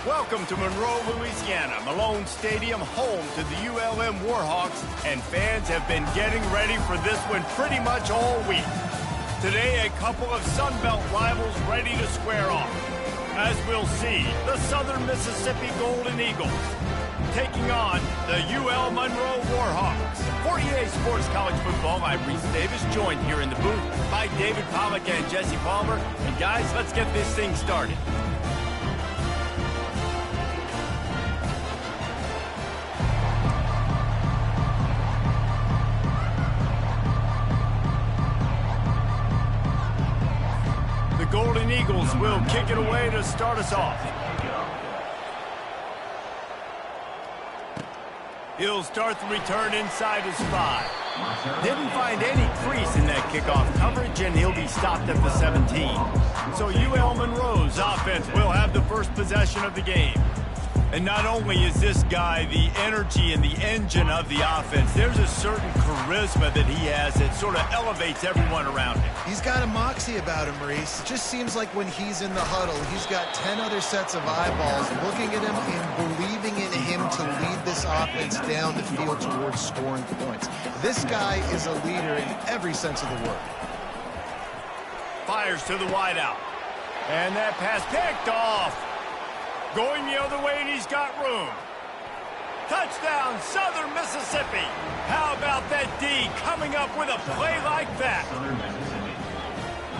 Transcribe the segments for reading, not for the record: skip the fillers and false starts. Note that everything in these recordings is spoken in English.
Welcome to Monroe, Louisiana, Malone Stadium, home to the ULM Warhawks, and fans have been getting ready for this one pretty much all week. Today, a couple of Sun Belt rivals ready to square off. As we'll see, the Southern Mississippi Golden Eagles taking on the UL Monroe Warhawks. For EA Sports College Football, I'm Reese Davis, joined here in the booth by David Pollack and Jesse Palmer. And guys, let's get this thing started. Golden Eagles will kick it away to start us off. He'll start the return inside his 5. Didn't find any crease in that kickoff coverage, and he'll be stopped at the 17. So UL Monroe's offense will have the first possession of the game. And not only is this guy the energy and the engine of the offense, there's a certain charisma that he has that sort of elevates everyone around him. He's got a moxie about him, Maurice. It just seems like when he's in the huddle, he's got 10 other sets of eyeballs looking at him and believing in him to lead this offense down the field towards scoring points. This guy is a leader in every sense of the word. Fires to the wideout. And that pass picked off. Going the other way, and he's got room. Touchdown, Southern Mississippi. How about that D coming up with a play like that?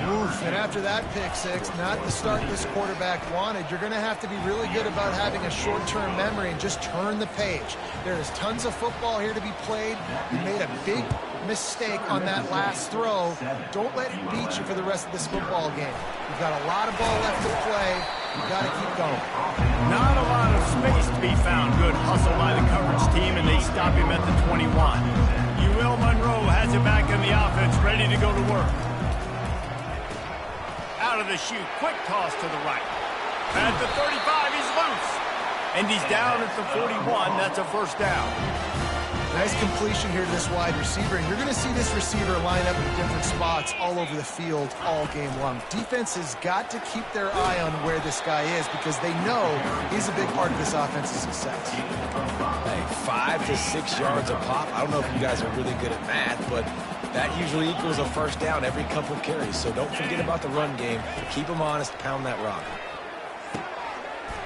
Oof, and after that pick six, not the start this quarterback wanted. You're going to have to be really good about having a short-term memory and just turn the page. There is tons of football here to be played. You made a big mistake on that last throw. Don't let it beat you for the rest of this football game. You've got a lot of ball left to play. You've got to keep going. Not a lot of space to be found. Good hustle by the coverage team, and they stop him at the 21. UL Monroe has it back in the offense, ready to go to work. Out of the chute, quick toss to the right. At the 35, he's loose. And he's down at the 41. That's a first down. Nice completion here to this wide receiver, and you're going to see this receiver line up in different spots all over the field all game long. Defense has got to keep their eye on where this guy is because they know he's a big part of this offense's success. Hey, 5 to 6 yards a pop. I don't know if you guys are really good at math, but that usually equals a first down every couple carries. So don't forget about the run game. Keep them honest, pound that rock.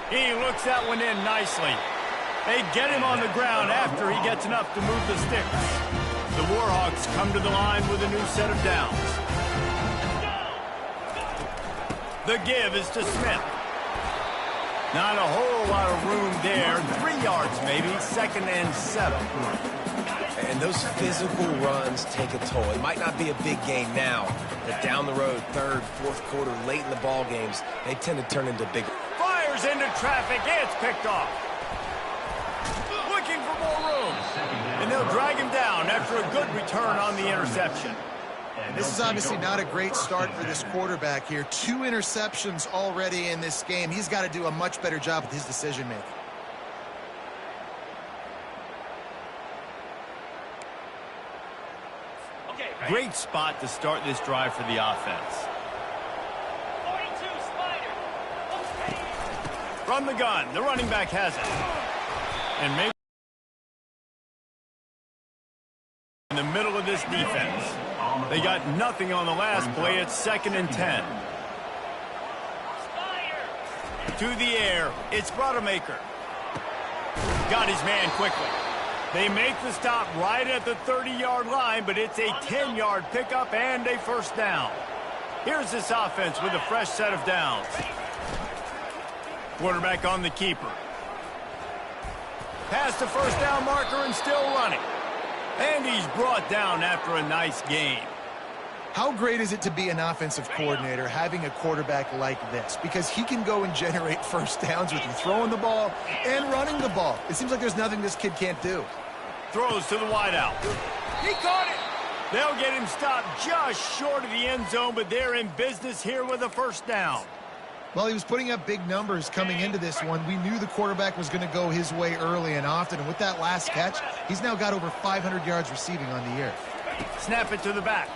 He looks that one in nicely. They get him on the ground after he gets enough to move the sticks. The Warhawks come to the line with a new set of downs. The give is to Smith. Not a whole lot of room there. 3 yards maybe, 2nd and 7. And those physical runs take a toll. It might not be a big game now, but down the road, 3rd, 4th quarter, late in the ball games, they tend to turn into big. Fires into traffic. It's picked off. Looking for more room. And they'll drag him down after a good return on the interception. This is obviously not a great start for this quarterback here. 2 interceptions already in this game. He's got to do a much better job with his decision-making. Great spot to start this drive for the offense. 42 Spider. From the gun, the running back has it. And maybe in the middle of this defense. They got nothing on the last play. It's 2nd and 10. To the air, it's Rodemaker. Got his man quickly. They make the stop right at the 30-yard line, but it's a 10-yard pickup and a first down. Here's this offense with a fresh set of downs. Quarterback on the keeper. Past the first down marker and still running. And he's brought down after a nice gain. How great is it to be an offensive coordinator having a quarterback like this? Because he can go and generate first downs with you throwing the ball and running the ball. It seems like there's nothing this kid can't do. Throws to the wideout. He caught it. They'll get him stopped just short of the end zone, but they're in business here with a first down. Well, he was putting up big numbers coming into this one. We knew the quarterback was going to go his way early and often, and with that last catch, he's now got over 500 yards receiving on the year. Snap it to the back.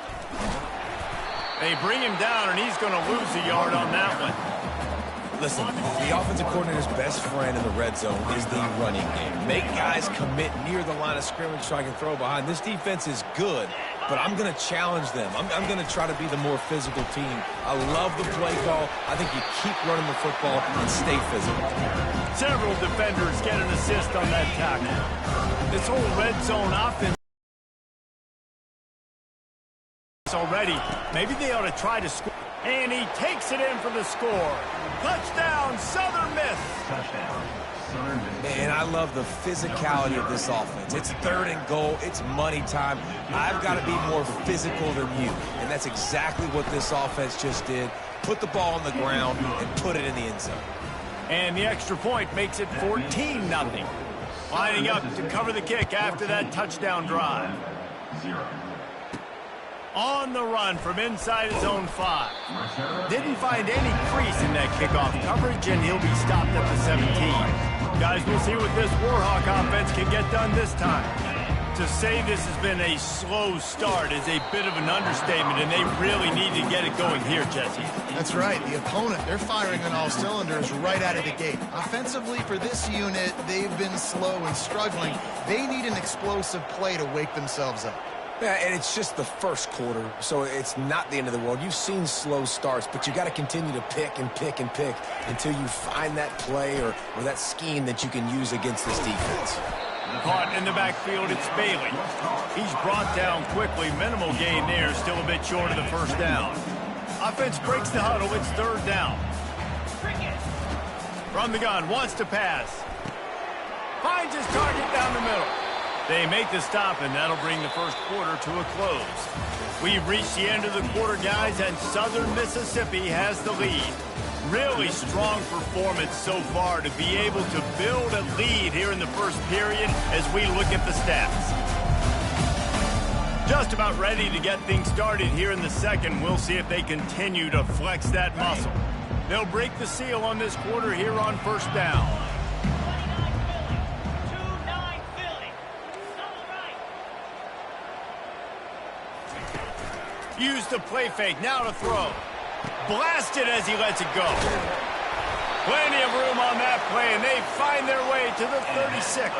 They bring him down, and he's going to lose a yard on that one. Listen, the offensive coordinator's best friend in the red zone is the running game. Make guys commit near the line of scrimmage so I can throw behind. This defense is good, but I'm going to challenge them. I'm going to try to be the more physical team. I love the play call. I think you keep running the football and stay physical. Several defenders get an assist on that tackle. This whole red zone offense already. Maybe they ought to try to score. And he takes it in for the score. Touchdown, Southern Miss. And I love the physicality of this offense. It's 3rd and goal. It's money time. I've got to be more physical than you. And that's exactly what this offense just did. Put the ball on the ground and put it in the end zone. And the extra point makes it 14-0. Lining up to cover the kick after that touchdown drive. On the run from inside his own 5. Didn't find any crease in that kickoff coverage, and he'll be stopped at the 17. Guys, we'll see what this Warhawk offense can get done this time. To say this has been a slow start is a bit of an understatement, and they really need to get it going here, Jesse. That's right. The opponent, they're firing on all cylinders right out of the gate. Offensively, for this unit, they've been slow and struggling. They need an explosive play to wake themselves up. Yeah, and it's just the first quarter, so it's not the end of the world. You've seen slow starts, but you got to continue to pick and pick and pick until you find that play or that scheme that you can use against this defense. Caught in the backfield, it's Bailey. He's brought down quickly. Minimal gain there, still a bit short of the first down. Offense breaks the huddle, it's 3rd down. From the gun, wants to pass. Finds his target down the middle. They make the stop, and that'll bring the first quarter to a close. We've reached the end of the quarter, guys, and Southern Mississippi has the lead. Really strong performance so far to be able to build a lead here in the first period as we look at the stats. Just about ready to get things started here in the second. We'll see if they continue to flex that muscle. They'll break the seal on this quarter here on first down. Use the play fake, now to throw. Blasted as he lets it go. Plenty of room on that play, and they find their way to the 36.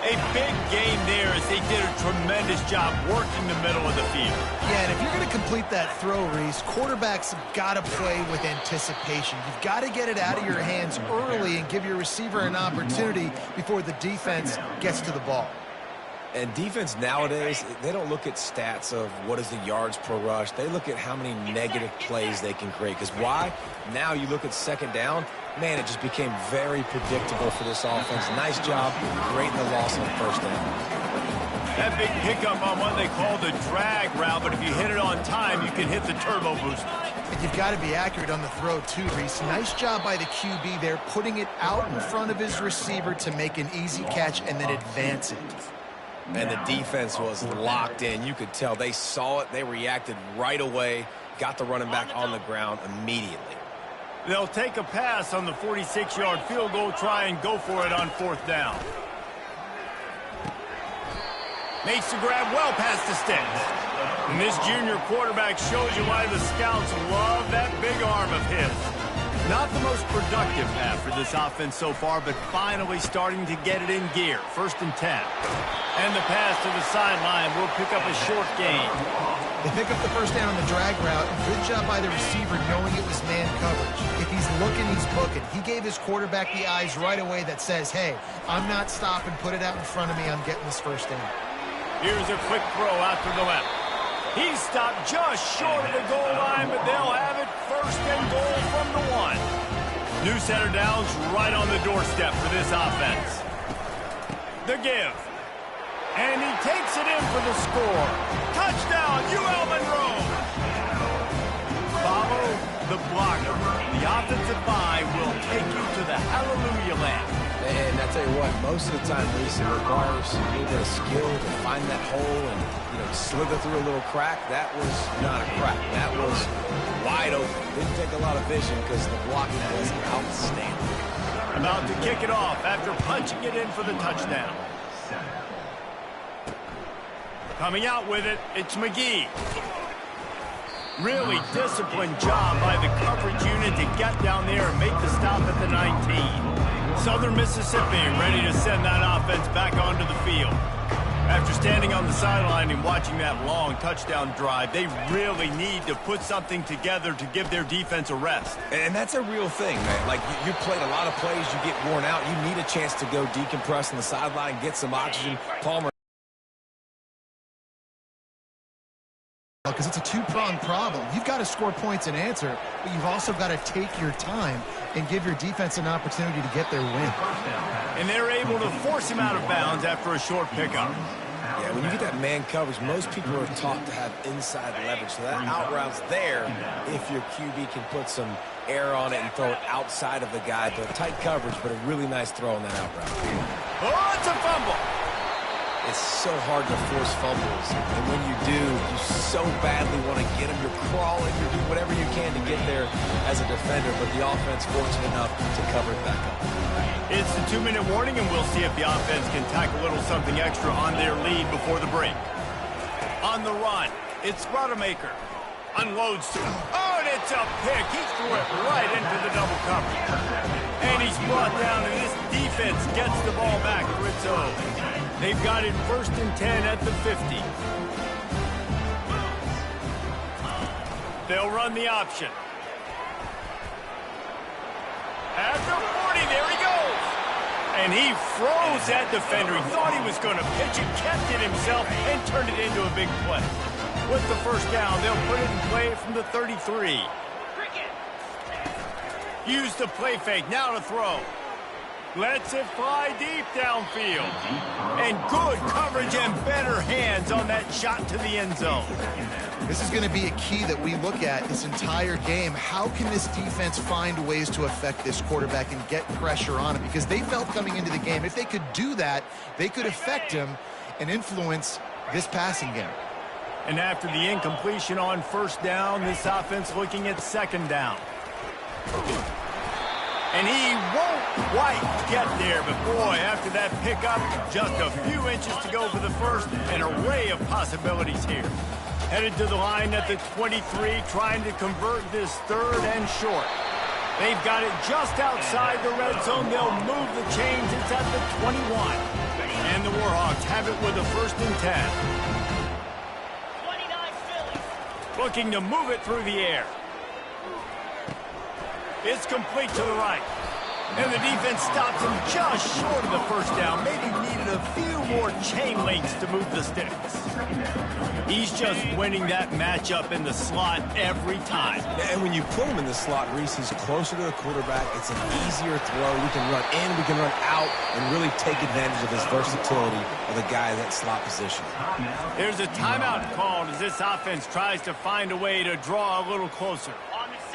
A big gain there as they did a tremendous job working the middle of the field. Yeah, and if you're going to complete that throw, Reese, quarterbacks have got to play with anticipation. You've got to get it out of your hands early and give your receiver an opportunity before the defense gets to the ball. And defense nowadays, they don't look at stats of what is the yards per rush. They look at how many negative plays they can create. Because why? Now you look at second down, man, it just became very predictable for this offense. Nice job creating the loss on first down. That big pickup on what they call the drag route, but if you hit it on time, you can hit the turbo booster. And you've got to be accurate on the throw, too, Reese. Nice job by the QB there, putting it out in front of his receiver to make an easy catch and then advance it. And the defense was locked in. You could tell they saw it. They reacted right away, got the running back on the ground immediately. They'll take a pass on the 46-yard field goal, try and go for it on 4th down. Makes the grab well past the sticks. And this junior quarterback shows you why the scouts love that big arm of his. Not the most productive half for this offense so far, but finally starting to get it in gear. 1st and 10. And the pass to the sideline will pick up a short gain. They pick up the first down on the drag route. Good job by the receiver knowing it was man coverage. If he's looking, he's booking. He gave his quarterback the eyes right away that says, hey, I'm not stopping. Put it out in front of me. I'm getting this first down. Here's a quick throw out to the left. He's stopped just short of the goal line, but they'll have it 1st and goal from the 1. New set of downs right on the doorstep for this offense. The give. And he takes it in for the score. Touchdown, UL Monroe. Follow the blocker. The offensive line will take you to the hallelujah land. And I tell you what, most of the time, Reese, it requires a little bit of skill to find that hole and, slither through a little crack. That was not a crack. That was wide open. Didn't take a lot of vision because the blocking was outstanding. About to kick it off after punching it in for the touchdown. Coming out with it, it's McGee. Really disciplined job by the coverage unit to get down there and make the stop at the 19. Southern Mississippi ready to send that offense back onto the field. After standing on the sideline and watching that long touchdown drive, they really need to put something together to give their defense a rest. And that's a real thing, man. Like, you played a lot of plays, you get worn out, you need a chance to go decompress on the sideline, get some oxygen. Palmer. Because it's a two-pronged problem. You've got to score points and answer, but you've also got to take your time and give your defense an opportunity to get their win. And they're able to force him out of bounds after a short pickup. Yeah, when you get that man coverage, most people are taught to have inside leverage. So that out route's there if your QB can put some air on it and throw it outside of the guy. But tight coverage, but a really nice throw on that out route. Oh, it's a fumble. It's so hard to force fumbles, and when you do, you so badly want to get them. You're crawling, you're doing whatever you can to get there as a defender, but the offense fortunate enough to cover it back up. It's the 2-minute warning, and we'll see if the offense can tack a little something extra on their lead before the break. On the run, it's Rodemaker. Unloads. Oh, and it's a pick. He threw it right into the double coverage. And he's brought down, and this defense gets the ball back for its own. They've got it 1st and 10 at the 50. They'll run the option. After 40, there he goes. And he froze that defender. He thought he was going to pitch it, kept it himself, and turned it into a big play. With the first down, they'll put it in play from the 33. Use the play fake, now to throw. Lets it fly deep downfield. And good coverage and better hands on that shot to the end zone. This is going to be a key that we look at this entire game. How can this defense find ways to affect this quarterback and get pressure on him? Because they felt coming into the game, if they could do that, they could affect him and influence this passing game. And after the incompletion on first down, this offense looking at second down. And he won't quite get there, but boy, after that pickup, just a few inches to go for the first, an array of possibilities here. Headed to the line at the 23, trying to convert this 3rd and short. They've got it just outside the red zone. They'll move the chains. It's at the 21. And the Warhawks have it with a 1st and 10. 29 Phillies. Looking to move it through the air. It's complete to the right. And the defense stops him just short of the first down. Maybe needed a few more chain links to move the sticks. He's just winning that matchup in the slot every time. And when you put him in the slot, Reese, he's closer to the quarterback. It's an easier throw. We can run in, we can run out, and really take advantage of his versatility of the guy in that slot position. There's a timeout called as this offense tries to find a way to draw a little closer.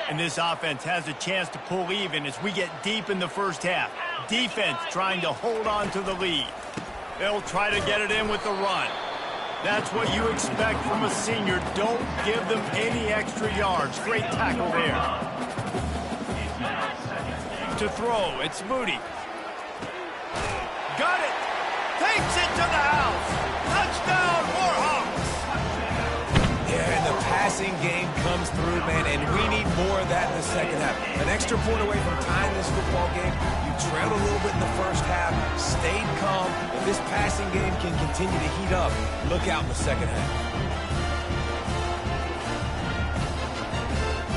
And this offense has a chance to pull even as we get deep in the first half. Defense trying to hold on to the lead. They'll try to get it in with the run. That's what you expect from a senior. Don't give them any extra yards. Great tackle there. To throw, it's Moody. Got it. Takes it to the house. Touchdown, Warhawks. Yeah, and the passing game comes through, man, and we need more of that in the second half. An extra point away from tying this football game. You trailed a little bit in the first half, stayed calm. If this passing game can continue to heat up, look out in the second half.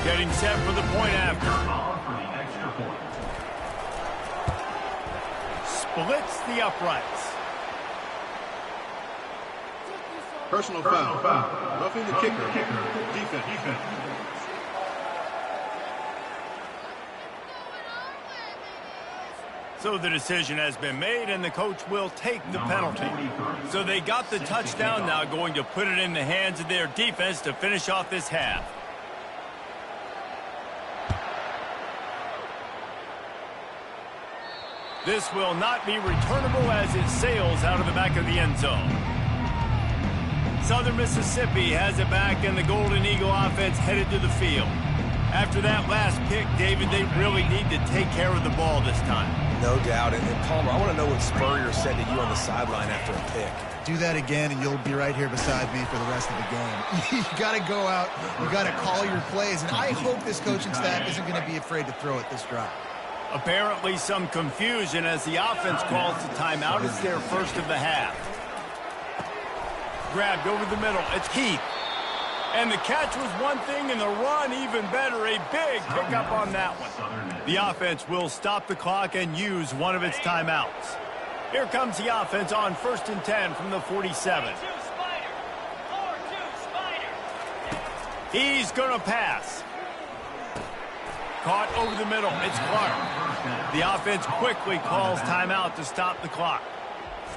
Getting set for the point after. Splits the uprights. Personal foul. Roughing the kicker. Defense. So the decision has been made, and the coach will take the penalty. So they got the touchdown, now going to put it in the hands of their defense to finish off this half. This will not be returnable as it sails out of the back of the end zone. Southern Mississippi has it back, and the Golden Eagle offense headed to the field. After that last pick, David, they really need to take care of the ball this time. No doubt. And Palmer, I want to know what Spurrier said to you on the sideline after a pick. Do that again, and you'll be right here beside me for the rest of the game. You got to go out. You got to call your plays, and I hope this coaching staff isn't going to be afraid to throw it this drive. Apparently some confusion as the offense calls the timeout. It's their first of the half. Grabbed over the middle. It's Keith. And the catch was one thing, and the run even better. A big pickup on that one. The offense will stop the clock and use one of its timeouts. Here comes the offense on 1st and 10 from the 47. He's going to pass. Caught over the middle. It's Clark. The offense quickly calls timeout to stop the clock.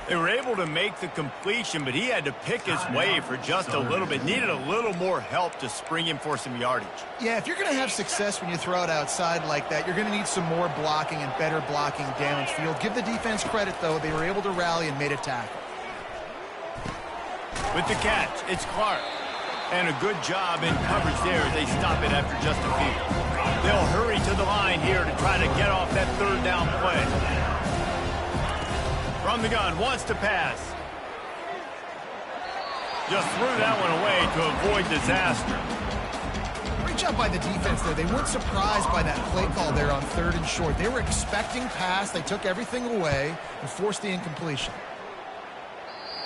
They were able to make the completion, but he had to pick his way for just a little bit. Needed a little more help to spring him for some yardage. Yeah, if you're going to have success when you throw it outside like that, you're going to need some more blocking and better blocking downfield. Give the defense credit, though. They were able to rally and made a tackle. With the catch, it's Clark. And a good job in coverage there as they stop it after just a few. They'll hurry to the line here to try to get off that third down play. From the gun, wants to pass. Just threw that one away to avoid disaster. Great job by the defense there. They weren't surprised by that play call there on 3rd and short. They were expecting pass. They took everything away and forced the incompletion.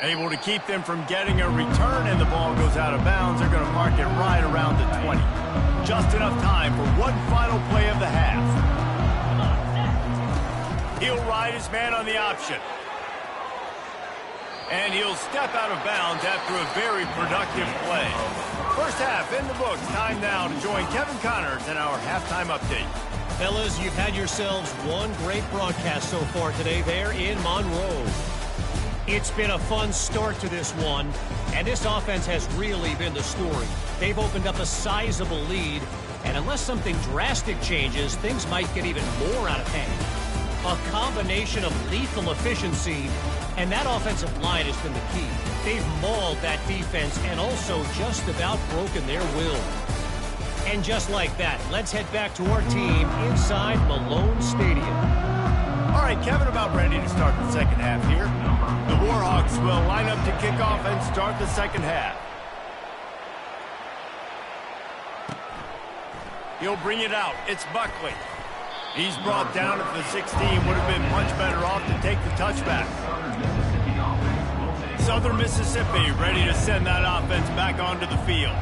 Able to keep them from getting a return, and the ball goes out of bounds. They're going to mark it right around the 20. Just enough time for one final play of the half. He'll ride his man on the option. And he'll step out of bounds after a very productive play. First half in the books. Time now to join Kevin Connors in our halftime update. Fellas, you've had yourselves one great broadcast so far today there in Monroe. It's been a fun start to this one, and this offense has really been the story. They've opened up a sizable lead, and unless something drastic changes, things might get even more out of hand. A combination of lethal efficiency, and that offensive line has been the key. They've mauled that defense and also just about broken their will. And just like that, let's head back to our team inside Malone Stadium. All right, Kevin, about ready to start the second half here. The Warhawks will line up to kick off and start the second half. He'll bring it out. It's Buckley. He's brought down at the 16. Would have been much better off to take the touchback. Southern Mississippi ready to send that offense back onto the field.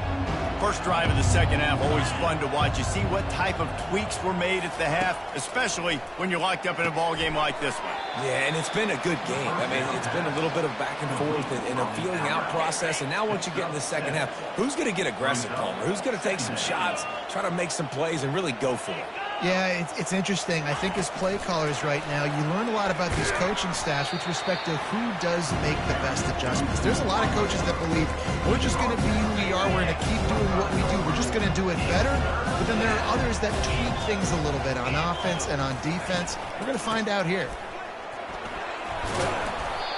First drive of the second half, always fun to watch. You see what type of tweaks were made at the half, especially when you're locked up in a ball game like this one. Yeah, and it's been a good game. I mean, it's been a little bit of back and forth and a feeling out process. And now once you get in the second half, who's going to get aggressive, Palmer? Who's going to take some shots, try to make some plays, and really go for it? Yeah, it's interesting. I think as play callers right now, you learn a lot about these coaching staffs with respect to who does make the best adjustments. There's a lot of coaches that believe we're just going to be who we are. We're going to keep doing what we do. We're just going to do it better. But then there are others that tweak things a little bit on offense and on defense. We're going to find out here.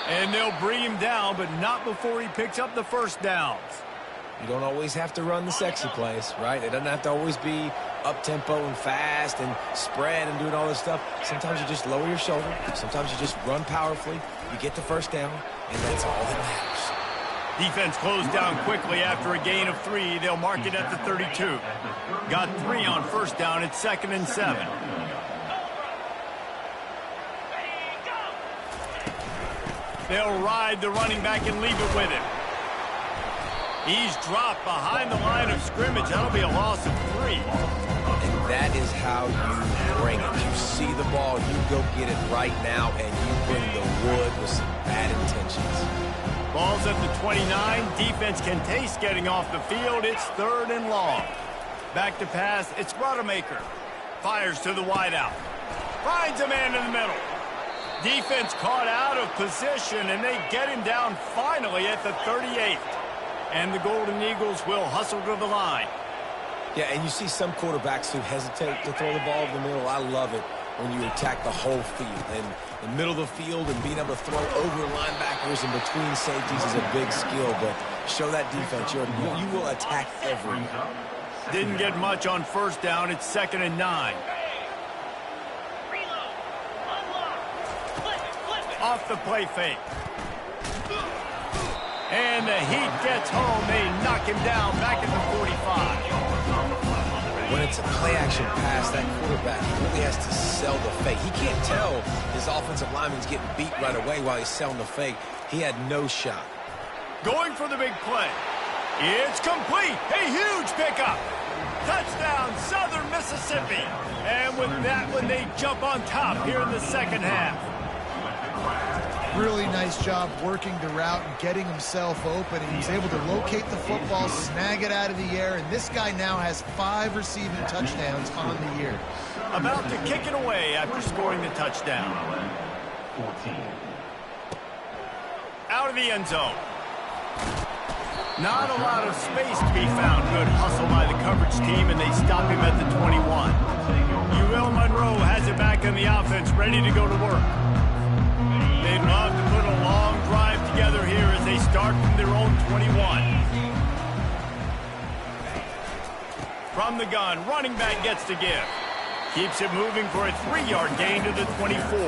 And they'll bring him down, but not before he picks up the first downs. You don't always have to run the sexy plays, right? It doesn't have to always be up-tempo and fast and spread and doing all this stuff. Sometimes you just lower your shoulder. Sometimes you just run powerfully. You get the first down, and that's all that matters. Defense closed down quickly after a gain of 3. They'll mark it at the 32. Got 3 on first down. It's 2nd and 7. They'll ride the running back and leave it with him. He's dropped behind the line of scrimmage. That'll be a loss of 3. And that is how you bring it. You see the ball, you go get it right now, and you bring the wood with some bad intentions. Ball's at the 29. Defense can taste getting off the field. It's 3rd and long. Back to pass. It's Rodemaker. Fires to the wideout. Finds a man in the middle. Defense caught out of position, and they get him down finally at the 38th. And the Golden Eagles will hustle to the line. Yeah, and you see some quarterbacks who hesitate to throw the ball in the middle. I love it when you attack the whole field. And the middle of the field and being able to throw over linebackers and between safeties is a big skill. But show that defense. You will attack everyone. Didn't get much on first down. It's 2nd and 9. Off the play fake. And the heat gets home. They knock him down back at the 45. When it's a play-action pass, that quarterback, he really has to sell the fake. He can't tell his offensive lineman's getting beat right away while he's selling the fake. He had no shot. Going for the big play. It's complete. A huge pickup. Touchdown, Southern Mississippi. And with that one, they jump on top here in the second half. Really nice job working the route and getting himself open. And he was able to locate the football, snag it out of the air, and this guy now has 5 receiving touchdowns on the year. About to kick it away after scoring the touchdown. Out of the end zone. Not a lot of space to be found. Good hustle by the coverage team, and they stop him at the 21. UL Monroe has it back in the offense, ready to go to work. They'd love to put a long drive together here as they start from their own 21. From the gun, running back gets to give. Keeps it moving for a 3-yard gain to the 24.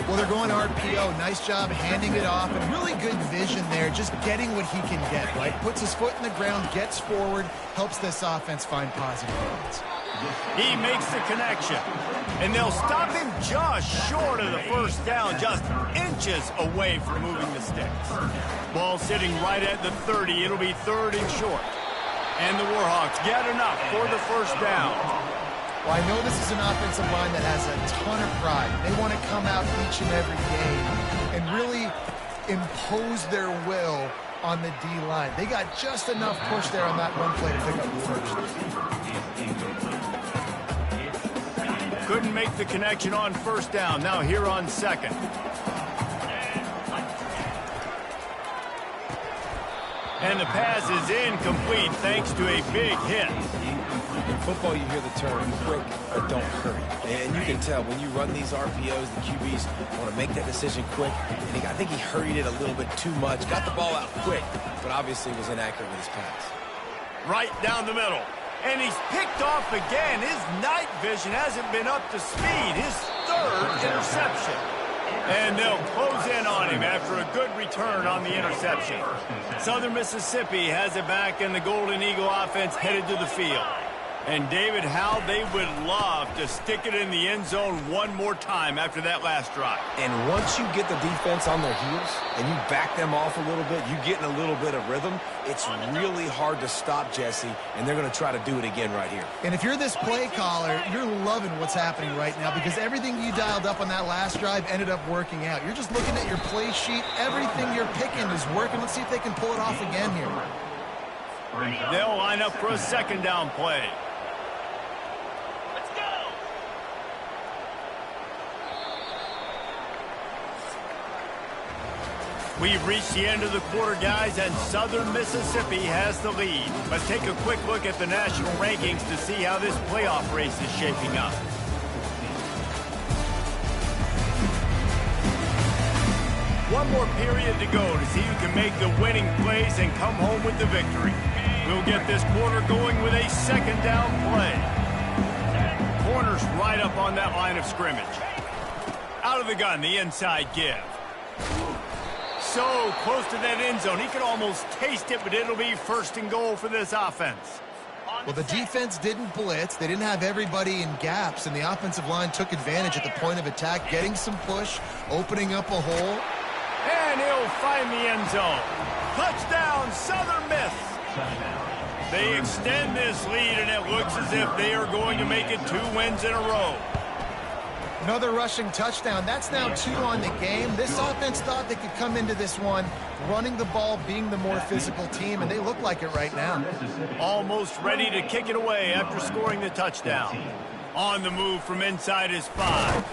Well, they're going RPO. Nice job handing it off, and really good vision there, just getting what he can get, right? Puts his foot in the ground, gets forward, helps this offense find positive yards. He makes the connection, and they'll stop him just short of the first down, just inches away from moving the sticks. Ball sitting right at the 30. It'll be 3rd and short. And the Warhawks get enough for the first down. Well, I know this is an offensive line that has a ton of pride. They want to come out each and every game and really impose their will on the D-line. They got just enough push there on that one play to pick up the first. Couldn't make the connection on first down. Now here on 2nd. And the pass is incomplete thanks to a big hit. In football, you hear the term quick or don't hurry. And you can tell when you run these RPOs, the QBs want to make that decision quick. And I think he hurried it a little bit too much. Got the ball out quick, but obviously was inaccurate with his pass. Right down the middle. And he's picked off again. His night vision hasn't been up to speed. His 3rd interception. And they'll close in on him after a good return on the interception. Southern Mississippi has it back, and the Golden Eagle offense headed to the field. And David, how they would love to stick it in the end zone one more time after that last drive. And once you get the defense on their heels and you back them off a little bit, you get in a little bit of rhythm, it's really hard to stop, Jesse, and they're going to try to do it again right here. And if you're this play caller, you're loving what's happening right now because everything you dialed up on that last drive ended up working out. You're just looking at your play sheet. Everything you're picking is working. Let's see if they can pull it off again here. They'll line up for a 2nd down play. We've reached the end of the quarter, guys, and Southern Mississippi has the lead. Let's take a quick look at the national rankings to see how this playoff race is shaping up. One more period to go to see who can make the winning plays and come home with the victory. We'll get this quarter going with a 2nd down play. Corners right up on that line of scrimmage. Out of the gun, the inside give. So close to that end zone. He could almost taste it, but it'll be 1st and goal for this offense. Well, the defense didn't blitz. They didn't have everybody in gaps, and the offensive line took advantage at the point of attack, getting some push, opening up a hole. And he'll find the end zone. Touchdown, Southern Miss. They extend this lead, and it looks as if they are going to make it 2 wins in a row. Another rushing touchdown. That's now 2 on the game. This offense thought they could come into this one running the ball, being the more physical team, and they look like it right now. Almost ready to kick it away after scoring the touchdown. On the move from inside his 5.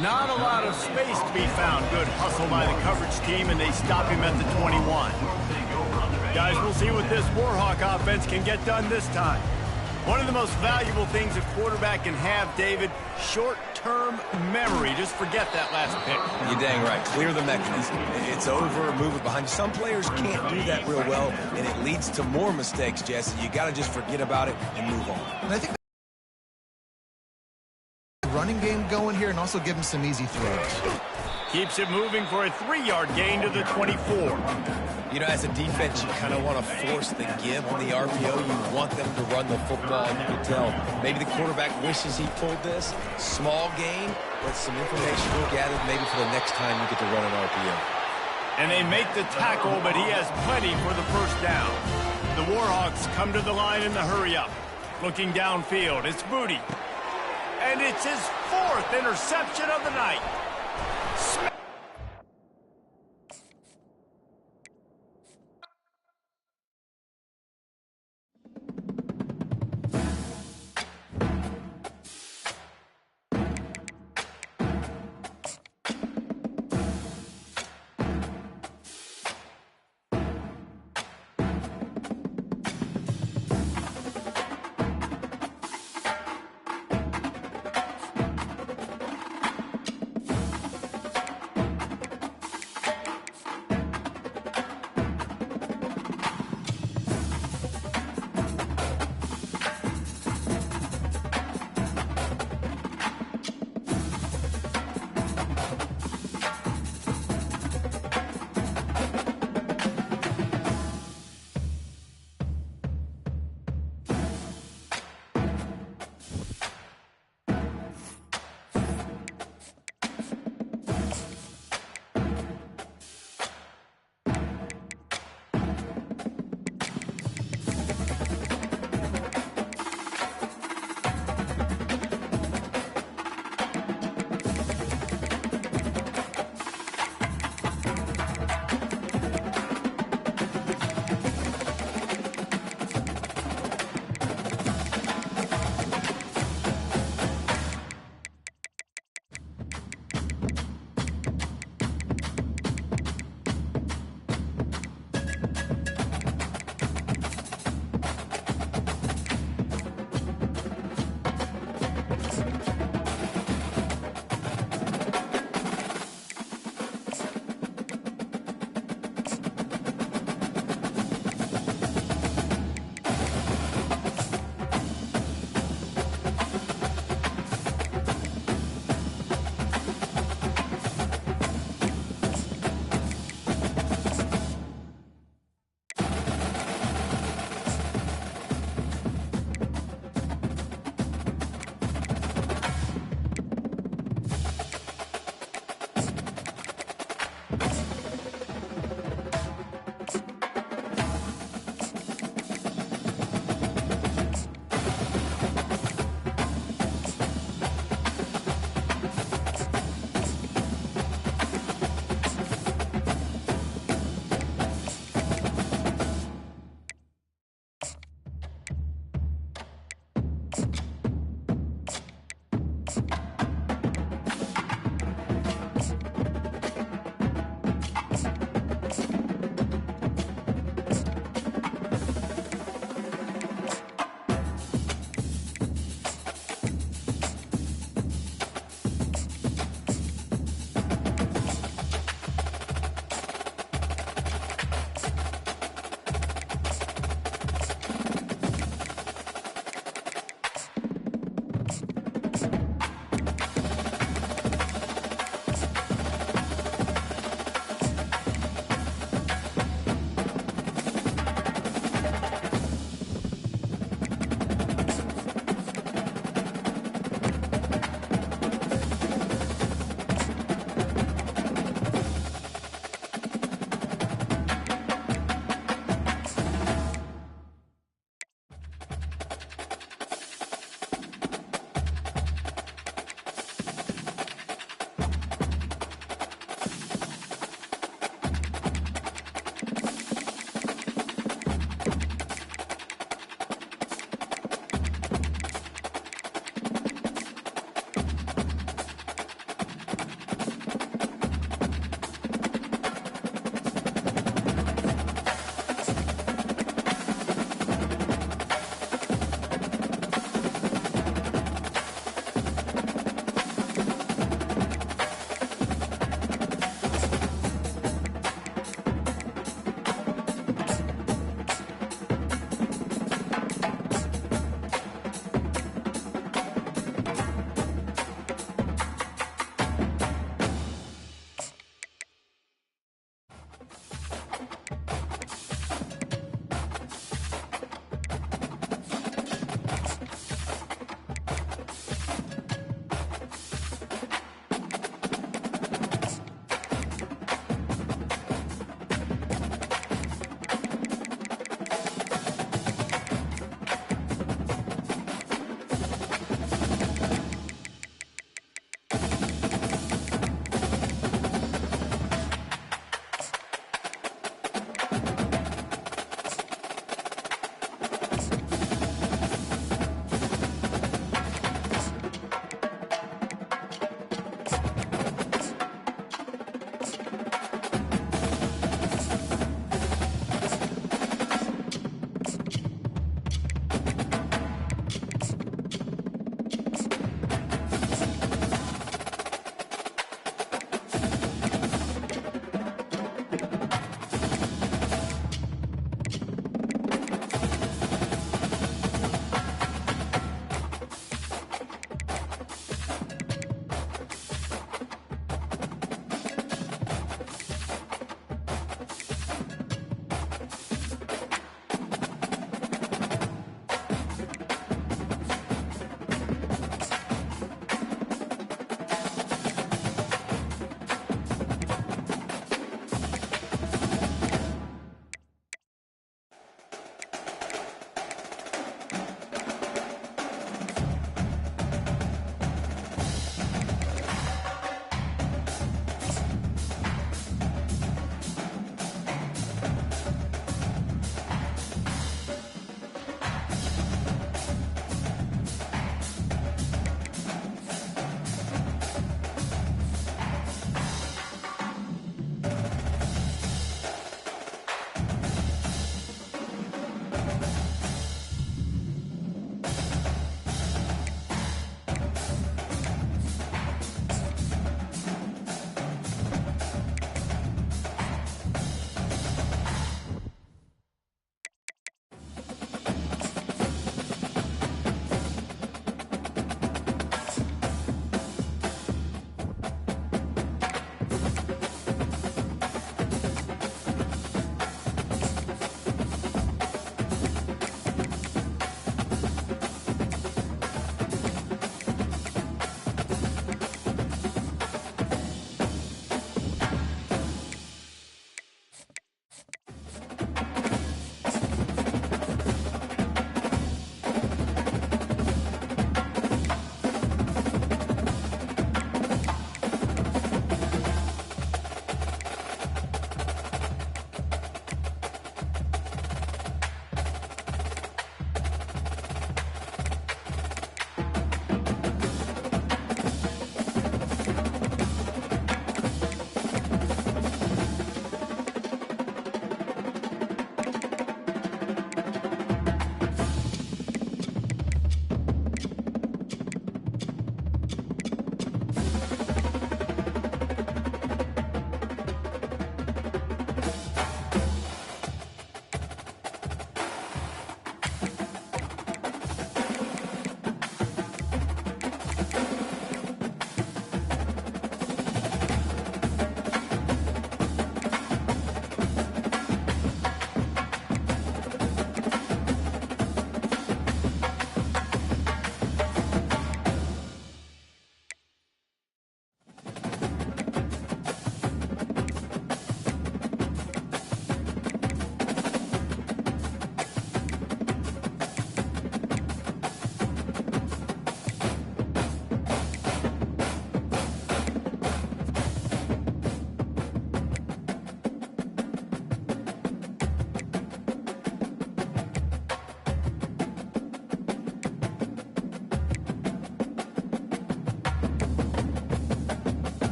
Not a lot of space to be found. Good hustle by the coverage team, and they stop him at the 21. Guys, we'll see what this Warhawk offense can get done this time. One of the most valuable things a quarterback can have, David, short-term memory. Just forget that last pick. You're dang right. Clear the mechanism. It's over, move it behind you. Some players can't do that real well, and it leads to more mistakes, Jesse. You got to just forget about it and move on. And I think running game going here and also give him some easy throws. Keeps it moving for a 3-yard gain to the 24. You know, as a defense, you kind of want to force the give on the RPO. You want them to run the football. You can tell maybe the quarterback wishes he pulled this. Small gain, but some information we'll gather maybe for the next time you get to run an RPO. And they make the tackle, but he has plenty for the first down. The Warhawks come to the line in the hurry-up. Looking downfield, it's Booty. And it's his 4th interception of the night.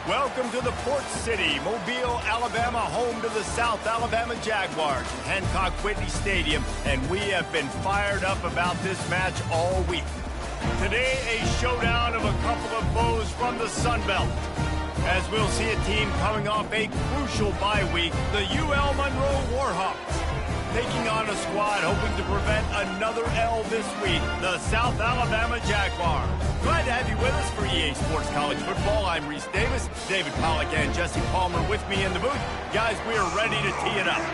Welcome to the Port City, Mobile, Alabama, home to the South Alabama Jaguars, Hancock Whitney Stadium, and we have been fired up about this match all week. Today, a showdown of a couple of foes from the Sun Belt, as we'll see a team coming off a crucial bye week, the UL Monroe Warhawks, taking on a squad hoping to prevent another L this week, the South Alabama Jaguars. Glad to have you with us for EA Sports College Football. I'm Reese Davis, David Pollack and Jesse Palmer with me in the booth. Guys, we are ready to tee it up.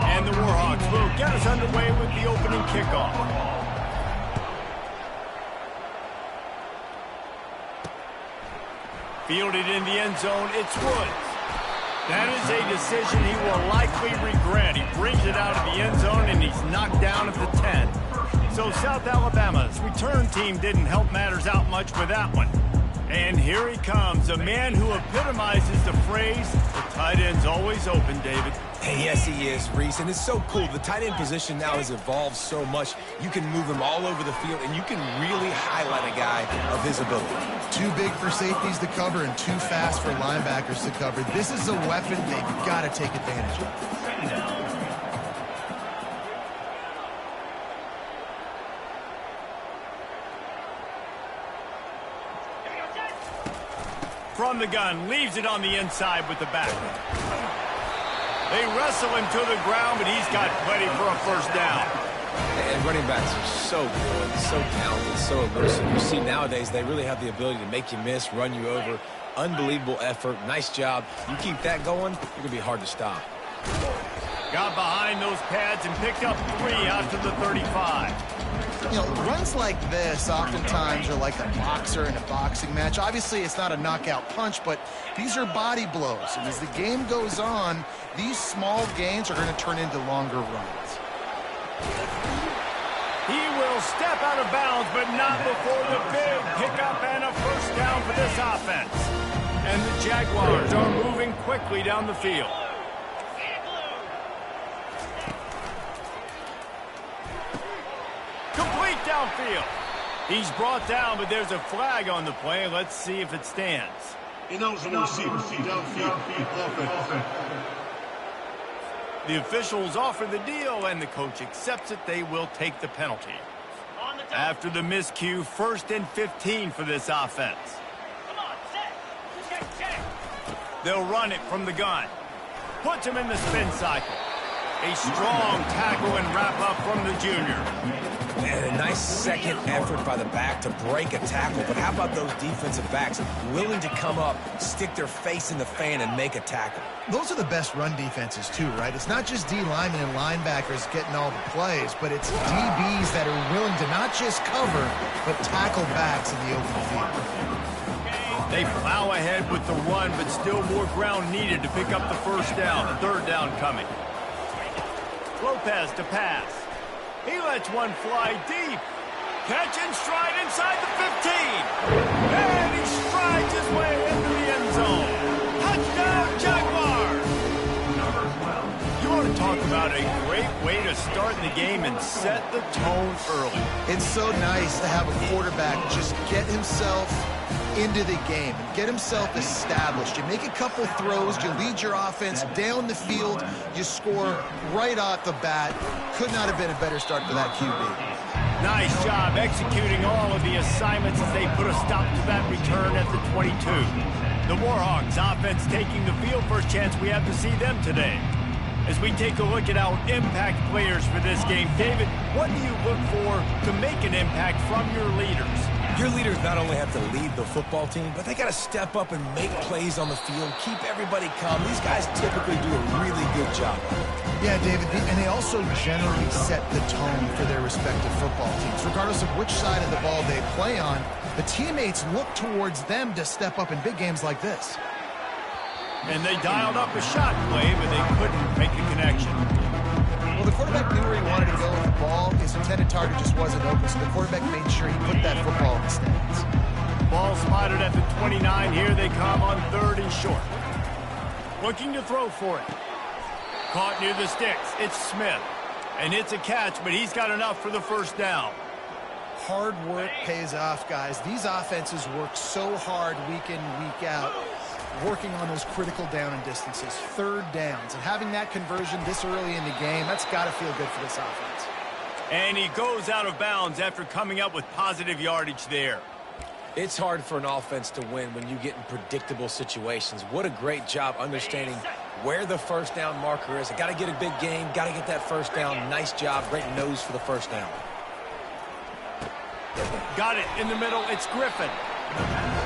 And the Warhawks will get us underway with the opening kickoff. Fielded in the end zone, it's Woods. That is a decision he will likely regret. He brings it out of the end zone, and he's knocked down at the 10. So South Alabama's return team didn't help matters out much with that one. And here he comes, a man who epitomizes the phrase, the tight end's always open, David. Hey, yes, he is, Reese, and it's so cool. The tight end position now has evolved so much. You can move him all over the field, and you can really highlight a guy of his ability. Too big for safeties to cover and too fast for linebackers to cover. This is a weapon they've got to take advantage of. From the gun, leaves it on the inside with the back. They wrestle him to the ground, but he's got plenty for a first down. And running backs are so good, so talented, so elusive. You see nowadays they really have the ability to make you miss, run you over. Unbelievable effort. Nice job. You keep that going, you're going to be hard to stop. Got behind those pads and picked up 3 out to the 35. You know, runs like this oftentimes are like a boxer in a boxing match. Obviously, it's not a knockout punch, but these are body blows. And as the game goes on, these small gains are going to turn into longer runs. He will step out of bounds, but not before the big pickup and a first down for this offense. And the Jaguars are moving quickly down the field. Complete downfield. He's brought down, but there's a flag on the play. Let's see if it stands. Ineligible receiver, downfield, offense. The officials offer the deal, and the coach accepts it. They will take the penalty. After the miscue, 1st and 15 for this offense. Come on, set. Check. They'll run it from the gun. Puts him in the spin cycle. A strong tackle and wrap up from the junior. And a nice second effort by the back to break a tackle. But how about those defensive backs willing to come up, stick their face in the fan, and make a tackle? Those are the best run defenses, too, right? It's not just D linemen and linebackers getting all the plays, but it's DBs that are willing to not just cover, but tackle backs in the open field. They plow ahead with the run, but still more ground needed to pick up the first down. 3rd down coming. Lopez to pass. He lets one fly deep. Catch and stride inside the 15. And he strides his way into the end zone. Touchdown, Jaguars! You want to talk about a great way to start the game and set the tone early. It's so nice to have a quarterback just get himself into the game and get himself established. You make a couple throws, you lead your offense down the field, you score right off the bat. Could not have been a better start for that QB. Nice job executing all of the assignments as they put a stop to that return at the 22. The Warhawks offense taking the field. First chance we have to see them today. As we take a look at our impact players for this game, David, what do you look for to make an impact from your leaders? Your leaders not only have to lead the football team, but they got to step up and make plays on the field, keep everybody calm. These guys typically do a really good job. Yeah, David, and they also generally set the tone for their respective football teams. Regardless of which side of the ball they play on, the teammates look towards them to step up in big games like this. And they dialed up a shot play, but they couldn't make a connection. Well, the quarterback knew where he wanted to go with the ball. His intended target just wasn't open, so the quarterback made sure he put that football in the stands. Ball spotted at the 29. Here they come on 3rd and short. Looking to throw for it. Caught near the sticks. It's Smith. And it's a catch, but he's got enough for the first down. Hard work pays off, guys. These offenses work so hard week in, week out, working on those critical down and distances, third downs. And having that conversion this early in the game, that's got to feel good for this offense. And he goes out of bounds after coming up with positive yardage there. It's hard for an offense to win when you get in predictable situations. What a great job understanding where the first down marker is. Got to get a big gain, got to get that first down. Nice job, great nose for the first down. Got it in the middle. It's Griffin.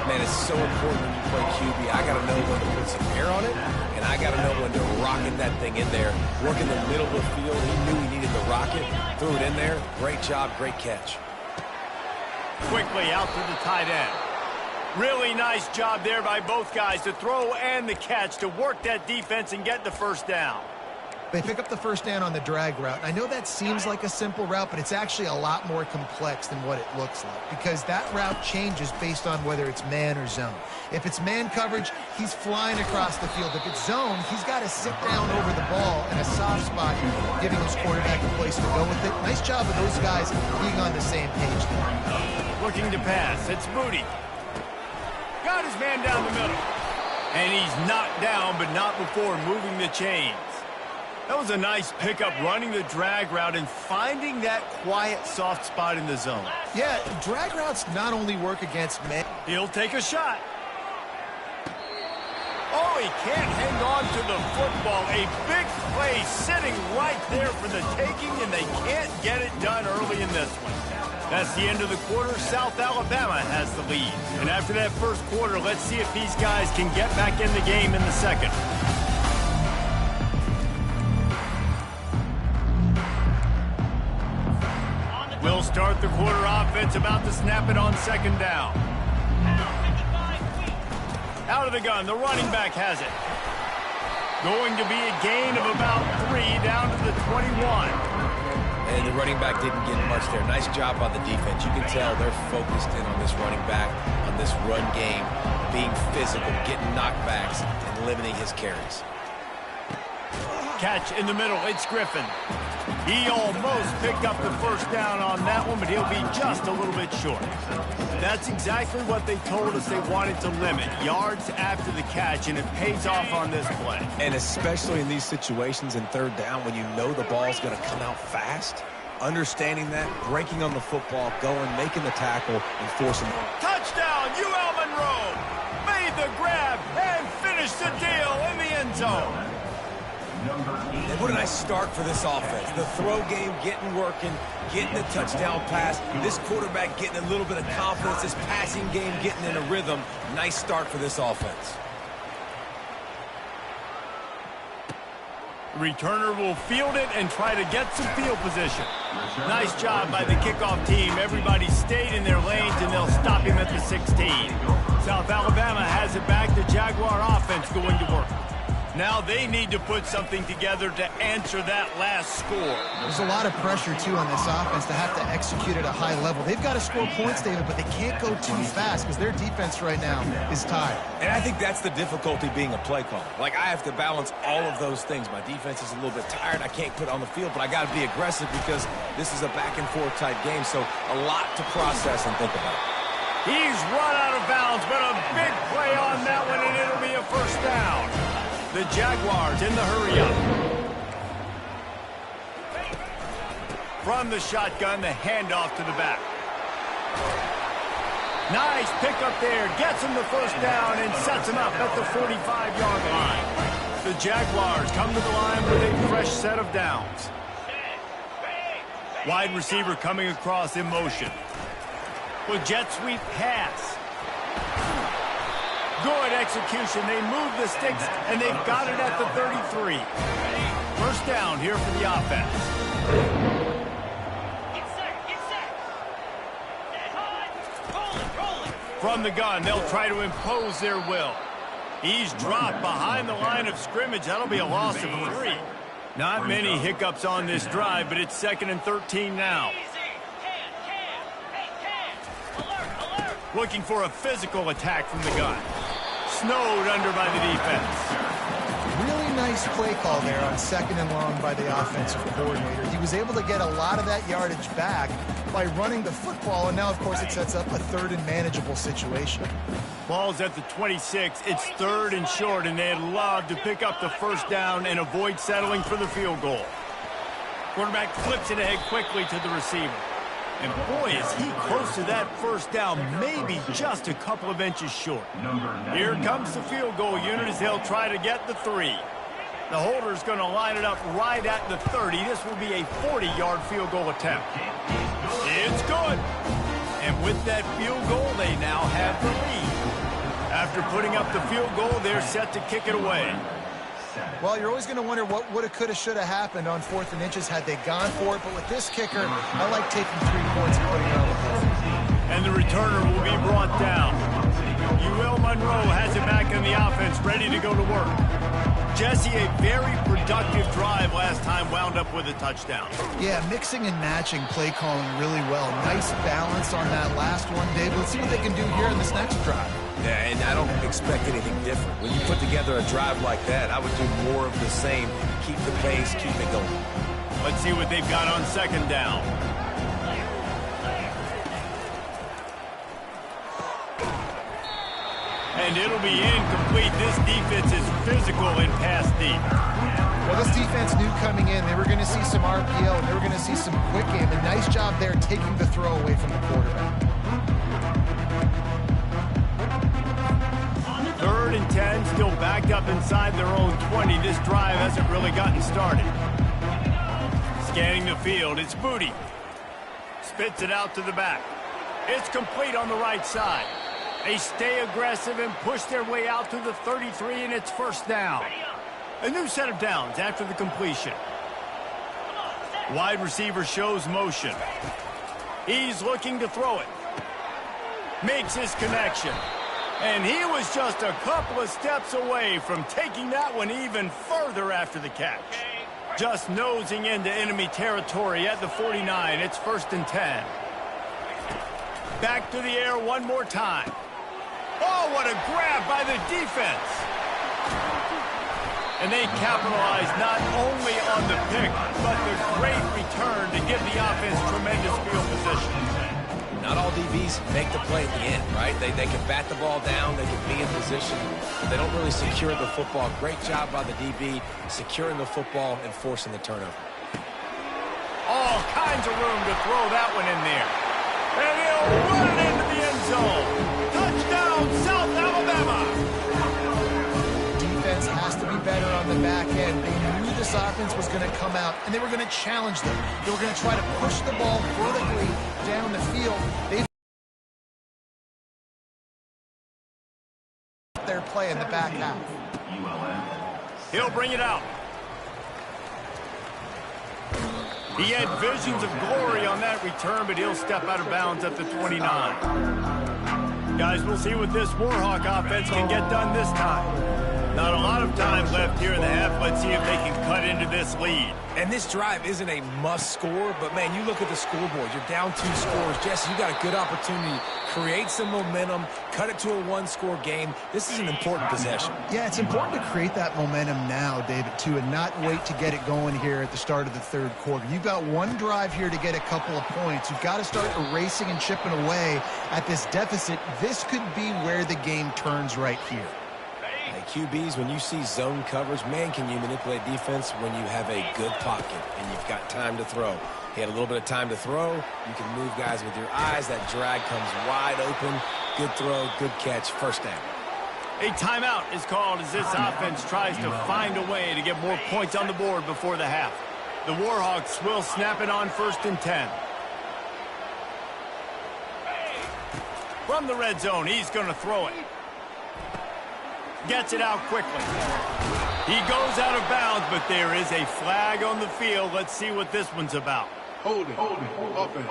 Man, it's so important when you play QB. I got to know when to put some air on it, and I got to know when to rocket that thing in there. Work in the middle of the field. He knew he needed the rocket. Threw it in there. Great job, great catch. Quickly out to the tight end. Really nice job there by both guys to throw and the catch to work that defense and get the first down. They pick up the first down on the drag route. I know that seems like a simple route, but it's actually a lot more complex than what it looks like because that route changes based on whether it's man or zone. If it's man coverage, he's flying across the field. If it's zone, he's got to sit down over the ball in a soft spot, giving his quarterback a place to go with it. Nice job of those guys being on the same page there. Looking to pass. It's Moody. Got his man down the middle. And he's knocked down, but not before moving the chains. That was a nice pickup, running the drag route and finding that quiet, soft spot in the zone. Yeah, drag routes not only work against men. He'll take a shot. Oh, he can't hang on to the football. A big play sitting right there for the taking, and they can't get it done early in this one. That's the end of the quarter. South Alabama has the lead. And after that first quarter, let's see if these guys can get back in the game in the second. We'll start the quarter offense, about to snap it on second down. Out of the gun, the running back has it. Going to be a gain of about 3 down to the 21. And the running back didn't get much there. Nice job by the defense. You can tell they're focused in on this running back, on this run game, being physical, getting knockbacks, and limiting his carries. Catch in the middle, it's Griffin. He almost picked up the first down on that one, but he'll be just a little bit short. That's exactly what they told us they wanted to limit. Yards after the catch, and it pays off on this play. And especially in these situations in third down when you know the ball's going to come out fast, understanding that, breaking on the football, going, making the tackle, and forcing it. Touchdown, UL Monroe! Made the grab and finished the deal in the end zone. And what a nice start for this offense. The throw game getting working, getting the touchdown pass. This quarterback getting a little bit of confidence. This passing game getting in a rhythm. Nice start for this offense. Returner will field it and try to get some field position. Nice job by the kickoff team. Everybody stayed in their lanes, and they'll stop him at the 16. South Alabama has it back. The Jaguar offense going to work. Now they need to put something together to answer that last score. There's a lot of pressure, too, on this offense to have to execute at a high level. They've got to score points, David, but they can't go too fast because their defense right now is tired. And I think that's the difficulty being a play caller. Like, I have to balance all of those things. My defense is a little bit tired. I can't put it on the field, but I got to be aggressive because this is a back-and-forth type game, so a lot to process and think about. He's run out of bounds, but a big play on that one, and it'll be a first down. The Jaguars in the hurry-up. From the shotgun, the handoff to the back. Nice pickup there. Gets him the first down and sets him up at the 45-yard line. The Jaguars come to the line with a fresh set of downs. Wide receiver coming across in motion. With jet sweep pass. Good execution. They move the sticks, and they've got it at the 33. First down here for the offense. Get set. Rolling. From the gun, they'll try to impose their will. He's dropped behind the line of scrimmage. That'll be a loss of 3. Not many hiccups on this drive, but it's 2nd and 13 now. Alert. Looking for a physical attack from the gun. Snowed under by the defense. Really nice play call there on 2nd and long by the offensive coordinator. He was able to get a lot of that yardage back by running the football, and now, of course, it sets up a 3rd and manageable situation. Ball's at the 26. It's 3rd and short, and they'd love to pick up the first down and avoid settling for the field goal. Quarterback flips it ahead quickly to the receiver. And boy, is he close to that first down, maybe just a couple of inches short. Here comes the field goal unit as they'll try to get the 3. The holder's going to line it up right at the 30. This will be a 40-yard field goal attempt. It's good. And with that field goal, they now have the lead. After putting up the field goal, they're set to kick it away. Well, you're always going to wonder what woulda, coulda, shoulda happened on 4th and inches had they gone for it. But with this kicker, I like taking 3 points and putting it on the board. And the returner will be brought down. UL Monroe has it back in the offense, ready to go to work. Jesse, a very productive drive last time, wound up with a touchdown. Yeah, mixing and matching play calling really well. Nice balance on that last one, Dave. Let's see what they can do here in this next drive. Yeah, and I don't expect anything different. When you put together a drive like that, I would do more of the same. Keep the pace, keep it going. Let's see what they've got on 2nd down. And it'll be incomplete. This defense is physical and pass deep. Well, this defense knew coming in they were going to see some RPO and they were going to see some quick game. A nice job there taking the throw away from the quarterback. 3rd and 10, still backed up inside their own 20. This drive hasn't really gotten started. Scanning the field, it's Booty. Spits it out to the back. It's complete on the right side. They stay aggressive and push their way out to the 33, and it's first down. A new set of downs after the completion. Wide receiver shows motion. He's looking to throw it. Makes his connection. And he was just a couple of steps away from taking that one even further after the catch. Just nosing into enemy territory at the 49. It's 1st and 10. Back to the air one more time. Oh, what a grab by the defense. And they capitalize not only on the pick, but the great return to give the offense tremendous field position. Not all DBs make the play at the end, right? They can bat the ball down, they can be in position, but they don't really secure the football. Great job by the DB, securing the football and forcing the turnover. All kinds of room to throw that one in there. And he'll run it into the end zone. Touchdown, South Alabama! Defense has to be better on the back end. They knew this offense was going to come out, and they were going to challenge them. They were going to try to push the ball vertically down the field. They their play in the back half. He'll bring it out. He had visions of glory on that return, but he'll step out of bounds at the 29. Guys, we'll see what this Warhawk offense can get done this time. Not a lot of time left here in the half. Let's see if they can cut into this lead. And this drive isn't a must score, but man, you look at the scoreboard. You're down 2 scores. Jesse, you got a good opportunity. Create some momentum. Cut it to a 1-score game. This is an important possession. Yeah, it's important to create that momentum now, David, too, and not wait to get it going here at the start of the 3rd quarter. You've got one drive here to get a couple of points. You've got to start erasing and chipping away at this deficit. This could be where the game turns right here. QBs, when you see zone coverage, man, can you manipulate defense when you have a good pocket and you've got time to throw. He had a little bit of time to throw. You can move guys with your eyes. That drag comes wide open. Good throw, good catch, first down. A timeout is called as this offense tries to find a way to get more points on the board before the half. The Warhawks will snap it on 1st and 10. From the red zone, he's going to throw it. Gets it out quickly. He goes out of bounds, but there is a flag on the field. Let's see what this one's about. Holding. Offense.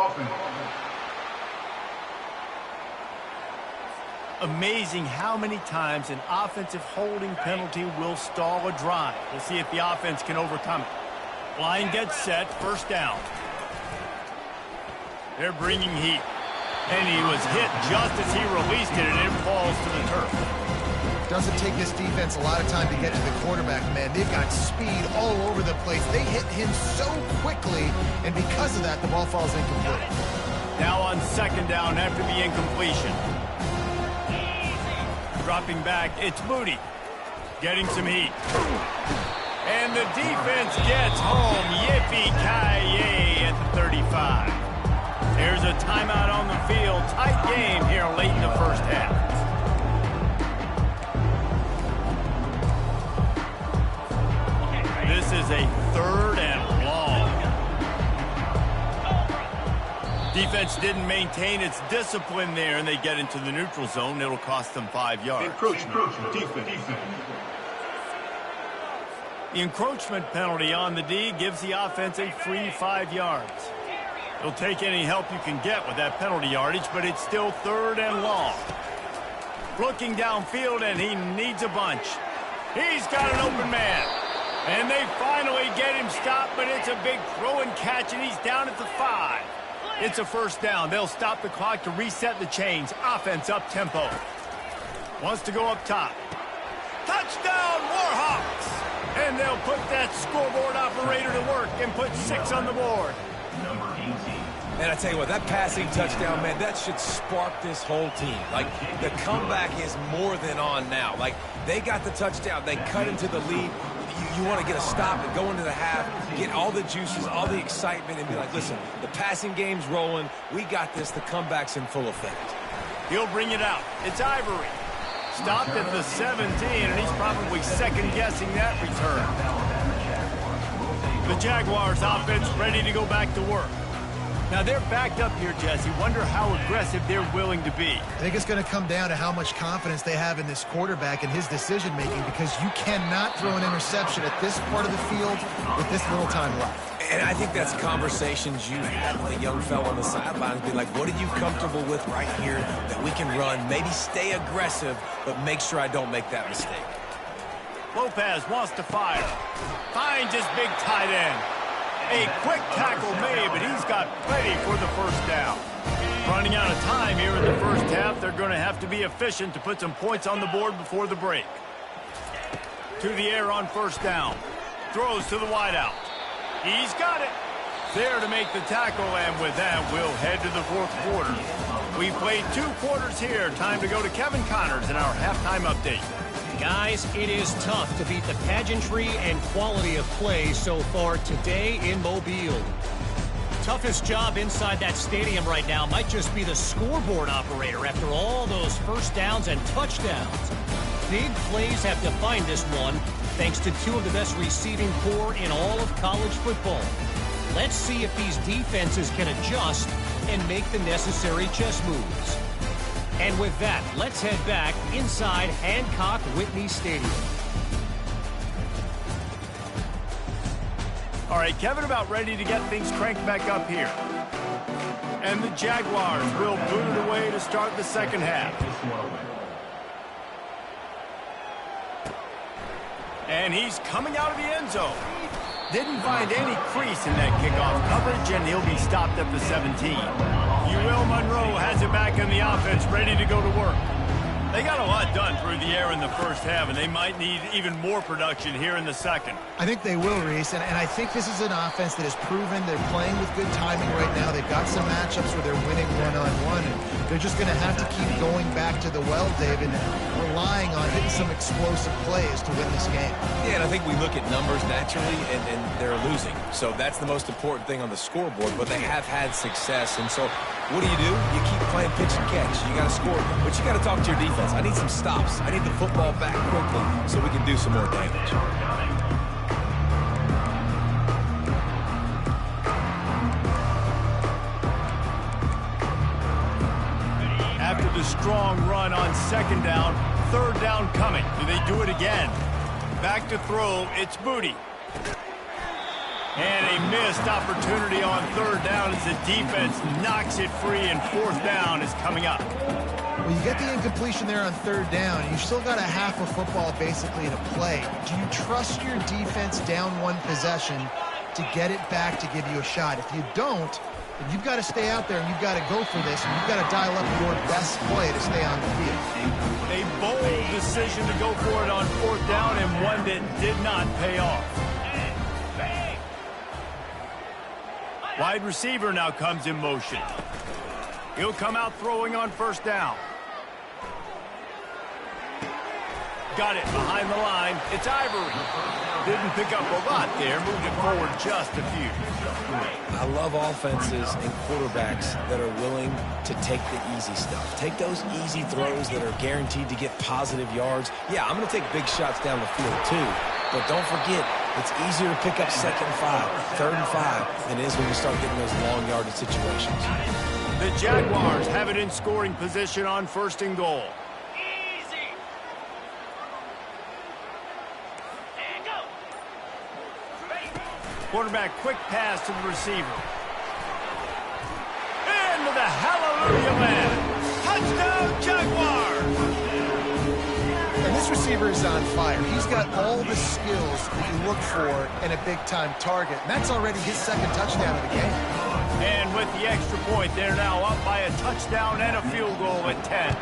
Amazing how many times an offensive holding penalty will stall a drive. We'll see if the offense can overcome it. Line gets set, first down. They're bringing heat. And he was hit just as he released it, and it falls to the turf. Doesn't take this defense a lot of time to get to the quarterback, man. They've got speed all over the place. They hit him so quickly, and because of that, the ball falls incomplete. Now on second down after the incompletion. Dropping back, it's Moody. Getting some heat. And the defense gets home. Yippee-ki-yay at the 35. There's a timeout on the field. Tight game here late in the first half. This is a 3rd and long. Defense didn't maintain its discipline there, and they get into the neutral zone. It'll cost them 5 yards. Encroachment. Defense. The encroachment penalty on the D gives the offense a free 5 yards. It'll take any help you can get with that penalty yardage, but it's still 3rd and long. Looking downfield, and he needs a bunch. He's got an open man. And they finally get him stopped, but it's a big throw and catch, and he's down at the 5. It's a first down. They'll stop the clock to reset the chains. Offense up-tempo. Wants to go up top. Touchdown, Warhawks! And they'll put that scoreboard operator to work and put 6 on the board. And I tell you what, that passing touchdown, man, that should spark this whole team. Like, the comeback is more than on now. Like, they got the touchdown. They cut into the lead. You want to get a stop and go into the half, get all the juices, all the excitement, and be like, listen, the passing game's rolling. We got this. The comeback's in full effect. He'll bring it out. It's Ivory. Stopped at the 17, and he's probably second-guessing that return. The Jaguars offense ready to go back to work. Now, they're backed up here, Jesse. Wonder how aggressive they're willing to be. I think it's going to come down to how much confidence they have in this quarterback and his decision-making, because you cannot throw an interception at this part of the field with this little time left. And I think that's conversations you've had with a young fellow on the sidelines. Be like, what are you comfortable with right here that we can run? Maybe stay aggressive, but make sure I don't make that mistake. Lopez wants to fire. Finds his big tight end. A quick tackle made, but he's got plenty for the first down. Running out of time here in the first half. They're going to have to be efficient to put some points on the board before the break. To the air on first down. Throws to the wideout. He's got it. There to make the tackle, and with that, we'll head to the 4th quarter. We've played 2 quarters here. Time to go to Kevin Connors in our halftime update. Guys, it is tough to beat the pageantry and quality of play so far today in Mobile. Toughest job inside that stadium right now might just be the scoreboard operator after all those first downs and touchdowns. Big plays have defined this one, thanks to 2 of the best receiving corps in all of college football. Let's see if these defenses can adjust and make the necessary chess moves. And with that, let's head back inside Hancock Whitney Stadium. All right, Kevin about ready to get things cranked back up here. And the Jaguars will boot it away to start the second half. And he's coming out of the end zone. Didn't find any crease in that kickoff coverage, and he'll be stopped at the 17. UL Monroe has it back in the offense, ready to go to work. They got a lot done through the air in the first half, and they might need even more production here in the second. I think they will, Reese, and I think this is an offense that has proven they're playing with good timing right now. They've got some matchups where they're winning one-on-one, and they're just going to have to keep going back to the well, David, and relying on hitting some explosive plays to win this game. Yeah, and I think we look at numbers naturally, and they're losing. So that's the most important thing on the scoreboard, but they have had success. And so what do? You keep playing pitch and catch. You got to score, but you got to talk to your defense. I need some stops. I need the football back quickly so we can do some more damage. After the strong run on second down, third down coming. Do they do it again? Back to throw, it's Moody. And a missed opportunity on third down as the defense knocks it free, and fourth down is coming up. Well, you get the incompletion there on third down. You've still got a half of football basically to play. Do you trust your defense down one possession to get it back to give you a shot? If you don't, But you've got to stay out there, and you've got to go for this, and you've got to dial up your best play to stay on the field. A bold decision to go for it on 4th down, and one that did not pay off. Wide receiver now comes in motion. He'll come out throwing on 1st down. Got it behind the line. It's Ivory. Didn't pick up a lot there. Moved it forward just a few. I love offenses and quarterbacks that are willing to take the easy stuff. Take those easy throws that are guaranteed to get positive yards. Yeah, I'm going to take big shots down the field too. But don't forget, it's easier to pick up 2nd and 5, 3rd and 5 than it is when you start getting those long yardage situations. The Jaguars have it in scoring position on 1st and goal. Easy. And go. Quarterback quick pass to the receiver. Into the hallelujah land. Touchdown Jaguars! And this receiver is on fire. He's got all the skills that you look for in a big-time target. And that's already his 2nd touchdown of the game. And with the extra point, they're now up by a touchdown and a field goal at 10.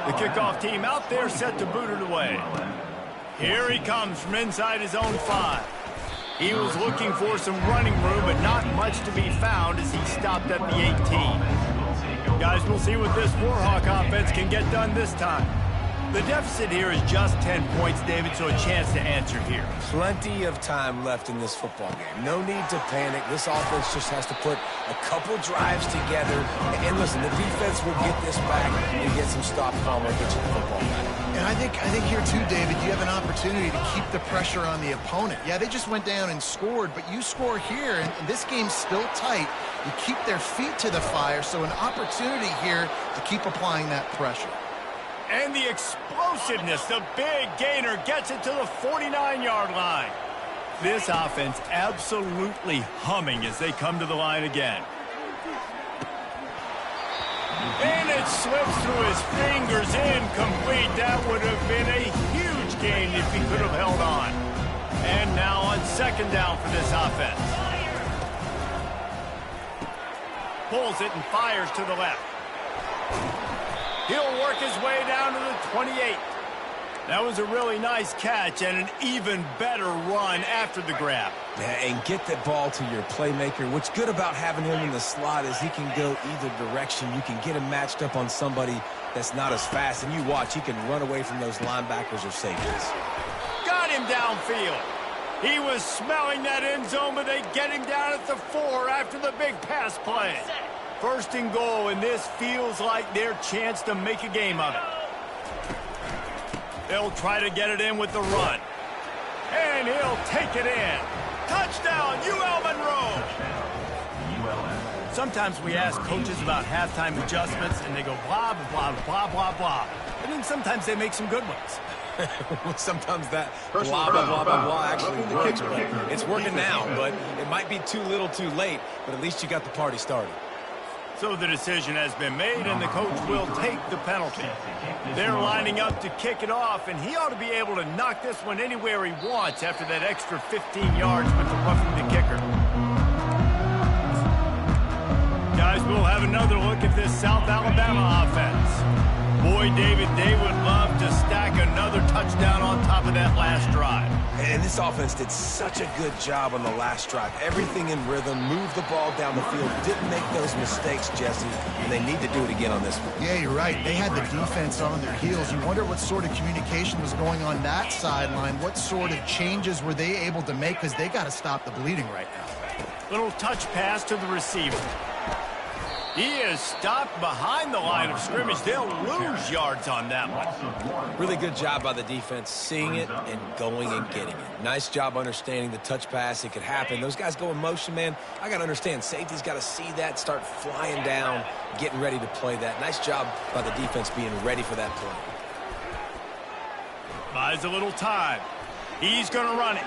The kickoff team out there set to boot it away. Here he comes from inside his own 5. He was looking for some running room, but not much to be found as he stopped at the 18. Guys, we'll see what this Warhawk offense can get done this time. The deficit here is just 10 points, David, so a chance to answer here. Plenty of time left in this football game. No need to panic. This offense just has to put a couple drives together. And listen, the defense will get this back and get some stop calm or get you the football back. And I think here, too, David, you have an opportunity to keep the pressure on the opponent. Yeah, they just went down and scored, but you score here, and this game's still tight. You keep their feet to the fire, so an opportunity here to keep applying that pressure. And the explosiveness, the big gainer gets it to the 49-yard line. This offense absolutely humming as they come to the line again. And it slips through his fingers, incomplete. That would have been a huge gain if he could have held on. And now on 2nd down for this offense. Pulls it and fires to the left. He'll work his way down to the 28. That was a really nice catch and an even better run after the grab. Yeah, and get the ball to your playmaker. What's good about having him in the slot is he can go either direction. You can get him matched up on somebody that's not as fast, and you watch, he can run away from those linebackers or safeties. Got him downfield. He was smelling that end zone, but they get him down at the 4 after the big pass play. 1st and goal, and this feels like their chance to make a game of it. They'll try to get it in with the run. And he'll take it in. Touchdown, UL Monroe! Sometimes we ask coaches about halftime adjustments, and they go blah, blah, blah, blah, blah. And then sometimes they make some good ones. Sometimes that blah, blah, blah, blah, blah actually works. It's working now, but it might be too little too late, but at least you got the party started. So the decision has been made, and the coach will take the penalty. They're lining up to kick it off, and he ought to be able to knock this one anywhere he wants after that extra 15 yards with the roughing the kicker. Guys, we'll have another look at this South Alabama offense. Boy, David, they would love to stack another touchdown on top of that last drive. And this offense did such a good job on the last drive. Everything in rhythm, moved the ball down the field, didn't make those mistakes, Jesse, and they need to do it again on this one. Yeah, you're right. They had the defense on their heels. You wonder what sort of communication was going on that sideline. What sort of changes were they able to make, because they got to stop the bleeding right now. Little touch pass to the receiver. He is stopped behind the line of scrimmage. They'll lose yards on that one. Really good job by the defense, seeing it and going and getting it. Nice job understanding the touch pass. It could happen. Those guys go in motion, man. I got to understand, safety's got to see that, start flying down, getting ready to play that. Nice job by the defense being ready for that play. Buys a little time. He's going to run it.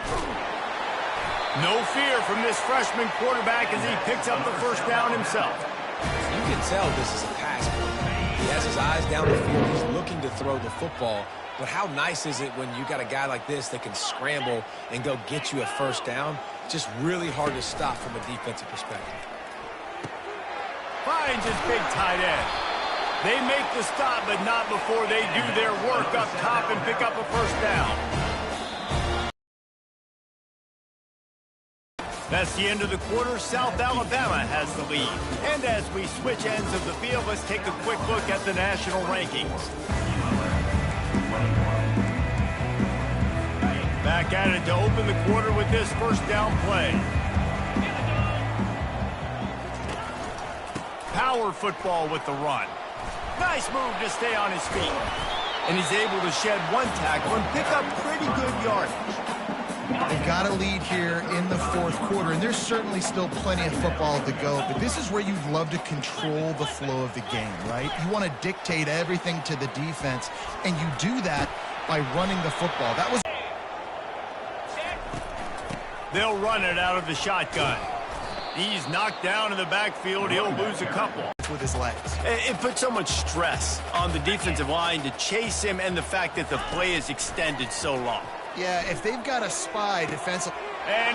No fear from this freshman quarterback as he picks up the 1st down himself. You can tell this is a pass play. He has his eyes down the field. He's looking to throw the football. But how nice is it when you got a guy like this that can scramble and go get you a 1st down? Just really hard to stop from a defensive perspective. finds his big tight end. They make the stop, but not before they do their work up top and pick up a first down. That's the end of the quarter. South Alabama has the lead. And as we switch ends of the field, let's take a quick look at the national rankings. Back at it to open the quarter with this first down play. Power football with the run. Nice move to stay on his feet. And he's able to shed one tackle and pick up pretty good yardage. They've got a lead here in the fourth quarter, and there's certainly still plenty of football to go, but this is where you'd love to control the flow of the game, right? You want to dictate everything to the defense, and you do that by running the football. That was... They'll run it out of the shotgun. He's knocked down in the backfield. He'll lose a couple. With his legs. It puts so much stress on the defensive line to chase him, and the fact that the play is extended so long. Yeah, if they've got a spy defensive... And